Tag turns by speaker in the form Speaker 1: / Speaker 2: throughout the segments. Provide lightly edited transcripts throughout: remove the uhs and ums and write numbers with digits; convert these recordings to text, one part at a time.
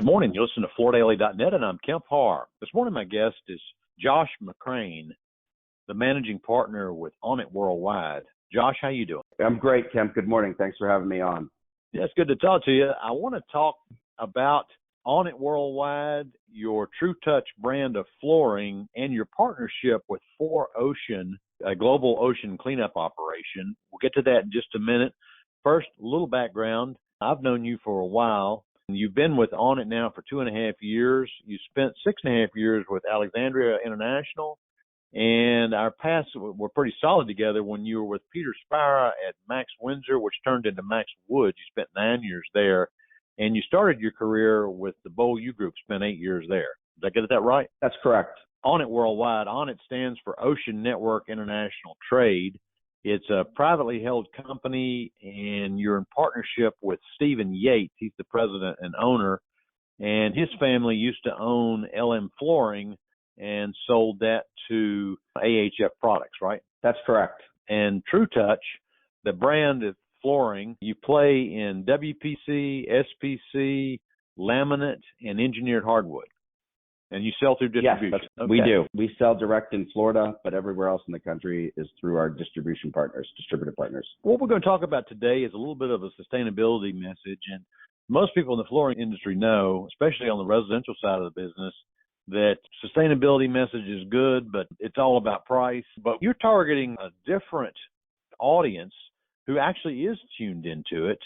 Speaker 1: Good morning. You listen to FloorDaily.net, and I'm Kemp Harr. This morning, my guest is Josh McGrane, the managing partner with ONIT Worldwide. Josh, how you doing?
Speaker 2: I'm great, Kemp. Good morning. Thanks for having me on.
Speaker 1: Yeah, it's good to talk to you. I want to talk about ONIT Worldwide, your True Touch brand of flooring, and your partnership with 4Ocean, a global ocean cleanup operation. We'll get to that in just a minute. First, a little background. I've known you for a while. You've been with ONIT now for 2.5 years. You spent 6.5 years with Alexandria International, and our paths were pretty solid together when you were with Peter Spira at Max Windsor, which turned into Max Wood. You spent 9 years there, and you started your career with the Beaulieu Group, spent 8 years there. Did I get that right?
Speaker 2: That's correct.
Speaker 1: ONIT Worldwide. ONIT stands for Ocean Network International Trade. It's a privately held company, and you're in partnership with Stephen Yates. He's the president and owner, and his family used to own LM Flooring and sold that to AHF Products, right?
Speaker 2: That's correct.
Speaker 1: And True Touch, the brand of flooring, you play in WPC, SPC, laminate, and engineered hardwood. And you sell through distribution.
Speaker 2: Yes, we do. We sell direct in Florida, but everywhere else in the country is through our distributor partners.
Speaker 1: What we're going to talk about today is a little bit of a sustainability message. And most people in the flooring industry know, especially on the residential side of the business, that sustainability message is good, but it's all about price. But you're targeting a different audience who actually is tuned into it.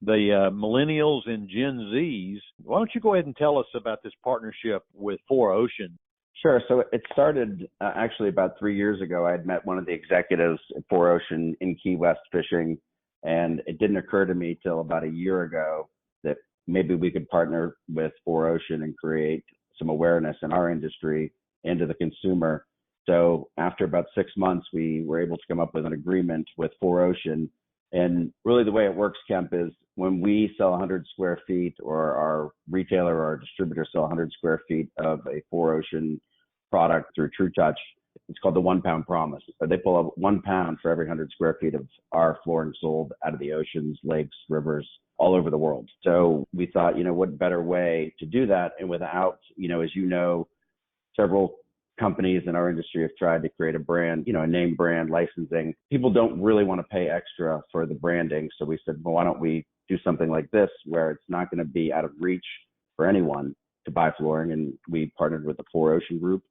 Speaker 1: The millennials and Gen Zs. Why don't you go ahead and tell us about this partnership with 4Ocean?
Speaker 2: Sure. So it started actually about 3 years ago. I had met one of the executives at 4Ocean in Key West fishing, and it didn't occur to me till about a year ago that maybe we could partner with 4Ocean and create some awareness in our industry and to the consumer. So after about 6 months, we were able to come up with an agreement with 4Ocean. And really the way it works, Kemp, is when we sell 100 square feet or our retailer or our distributor sell 100 square feet of a 4Ocean product through True Touch, it's called the 1 pound promise. So they pull up 1 pound for every 100 square feet of our flooring sold out of the oceans, lakes, rivers, all over the world. So we thought, what better way to do that? And without, as you know, several companies in our industry have tried to create a brand, a name brand licensing. People don't really want to pay extra for the branding. So we said, well, why don't we do something like this where it's not going to be out of reach for anyone to buy flooring? And we partnered with the 4Ocean group,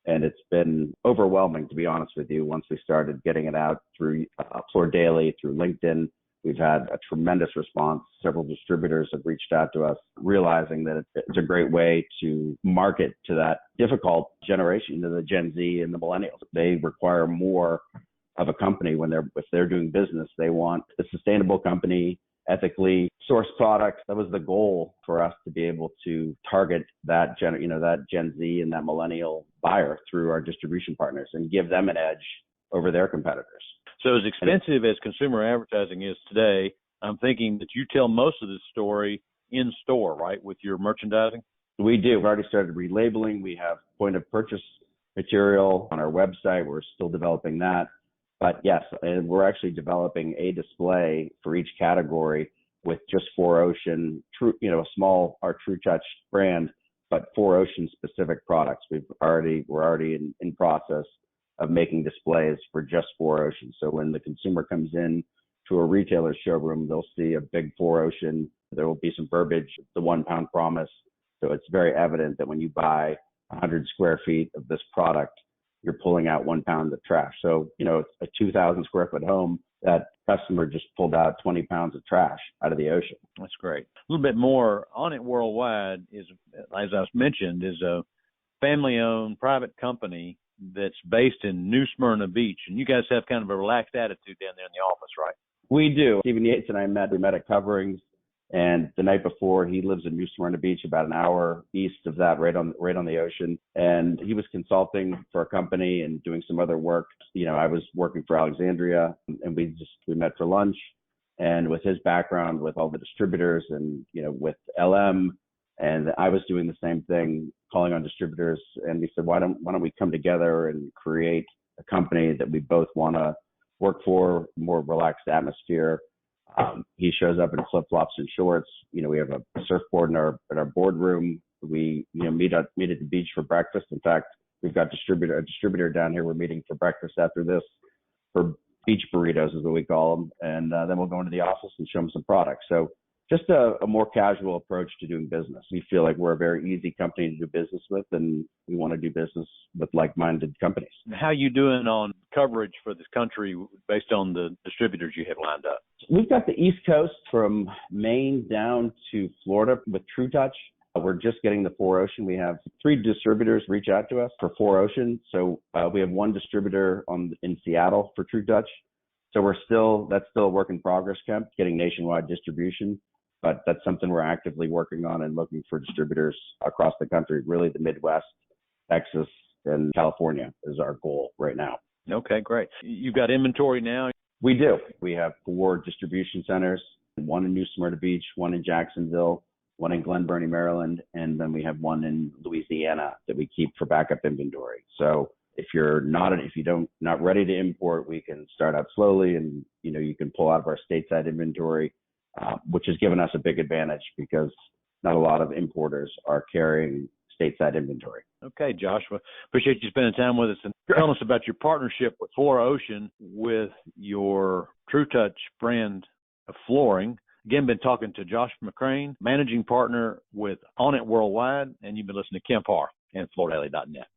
Speaker 2: and it's been overwhelming, to be honest with you. Once we started getting it out through Floor Daily, through LinkedIn, we've had a tremendous response. Several distributors have reached out to us, realizing that it's a great way to market to that difficult generation, to the Gen Z and the millennials. They require more of a company if they're doing business. They want a sustainable company, ethically sourced products. That was the goal for us to be able to target that Gen Z and that millennial buyer through our distribution partners and give them an edge over their competitors.
Speaker 1: So as expensive as consumer advertising is today, I'm thinking that you tell most of this story in store, right, with your merchandising?
Speaker 2: We do. We've already started relabeling. We have point of purchase material on our website. We're still developing that. But yes, and we're actually developing a display for each category with just 4Ocean, our True Touch brand, but 4Ocean specific products. We're already in process of making displays for just 4Ocean. So when the consumer comes in to a retailer's showroom, they'll see a big 4Ocean. There will be some verbiage, the 1 pound promise. So it's very evident that when you buy 100 square feet of this product, you're pulling out 1 pound of trash. So, it's a 2,000 square foot home. That customer just pulled out 20 pounds of trash out of the ocean.
Speaker 1: That's great. A little bit more. ONIT Worldwide is, as I mentioned, is a family-owned private company that's based in New Smyrna Beach. And you guys have kind of a relaxed attitude down there in the office, right?
Speaker 2: We do. Stephen Yates and I we met at Coverings. And the night before, he lives in New Smyrna Beach, about an hour east of that, right on the ocean. And he was consulting for a company and doing some other work. I was working for Alexandria, and we met for lunch. And with his background, with all the distributors, and with LM, and I was doing the same thing, calling on distributors. And we said, why don't we come together and create a company that we both want to work for, more relaxed atmosphere. He shows up in flip flops and shorts. We have a surfboard in our boardroom. We meet at the beach for breakfast. In fact, we've got a distributor down here. We're meeting for breakfast after this for beach burritos is what we call them, and then we'll go into the office and show them some products. So just a more casual approach to doing business. We feel like we're a very easy company to do business with, and we want to do business with like-minded companies.
Speaker 1: How you doing on coverage for this country based on the distributors you have lined up?
Speaker 2: We've got the East Coast from Maine down to Florida with True Touch. We're just getting the 4Ocean. We have 3 distributors reach out to us for 4Ocean. So we have 1 distributor in Seattle for True Touch. So that's still a work in progress, Kemp, getting nationwide distribution. But that's something we're actively working on and looking for distributors across the country. Really, the Midwest, Texas, and California is our goal right now.
Speaker 1: Okay, great. You've got inventory now?
Speaker 2: We do. We have 4 distribution centers, 1 in New Smyrna Beach, 1 in Jacksonville, 1 in Glen Burnie, Maryland, and then we have 1 in Louisiana that we keep for backup inventory. So if you're not ready to import, we can start out slowly, and you can pull out of our stateside inventory, which has given us a big advantage because not a lot of importers are carrying stateside inventory.
Speaker 1: Okay, Joshua, appreciate you spending time with us and telling us about your partnership with 4Ocean with your True Touch brand of flooring. Again, been talking to Josh McGrane, managing partner with ONIT Worldwide, and you've been listening to Kemp Harr and FloorDaily.net.